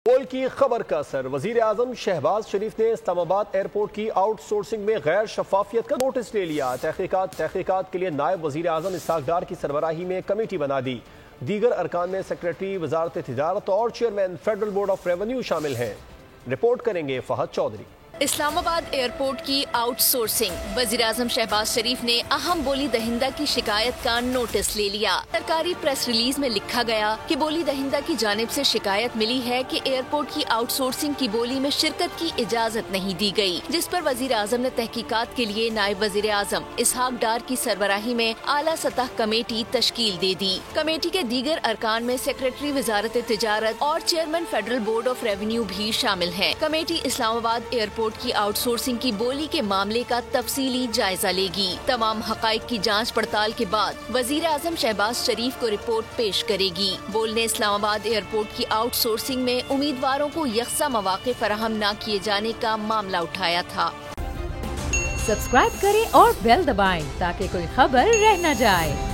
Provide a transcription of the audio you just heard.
پول کی خبر کا اثر۔ وزیر اعظم شہباز شریف نے اسلام آباد ایئرپورٹ کی آؤٹ سورسنگ میں غیر شفافیت کا نوٹس لے لیا۔ تحقیقات کے لیے نائب وزیر اعظم اسحاق ڈار کی سربراہی میں کمیٹی بنا دی۔ دیگر ارکان میں سیکریٹری وزارت تجارت اور chairman federal board of revenue شامل ہیں۔ رپورٹ کریں گے فہد چودھری۔ اسلام آباد ایئرپورٹ کی آؤٹ سورسنگ۔ وزیر اعظم شہباز شریف نے اہم بولی دہندہ کی شکایت کا نوٹس لے لیا۔ سرکاری پریس ریلیز میں لکھا گیا کہ بولی دہندہ کی جانب سے شکایت ملی ہے کہ ایئرپورٹ کی آؤٹ سورسنگ کی بولی میں شرکت کی اجازت نہیں دی گئی، جس پر وزیر اعظم نے تحقیقات کے لیے نائب وزیر اعظم اسحاق ڈار کی سربراہی میں اعلیٰ سطح کمیٹی تشکیل دے دی۔ کمیٹی کے دیگر ارکان میں سیکریٹری وزارت تجارت اور chairman federal board of revenue بھی شامل ہیں۔ کمیٹی اسلام آباد ایئرپورٹ کی آؤٹ سورسنگ کی بولی کے معاملے کا تفصیلی جائزہ لے گی۔ تمام حقائق کی جانچ پڑتال کے بعد وزیر اعظم شہباز شریف کو رپورٹ پیش کرے گی۔ بول نے اسلام آباد ایئرپورٹ کی آؤٹ سورسنگ میں امیدواروں کو یکساں مواقع فراہم نہ کیے جانے کا معاملہ اٹھایا تھا۔ سبسکرائب کریں اور بیل دبائیں تاکہ کوئی خبر رہ نہ جائے۔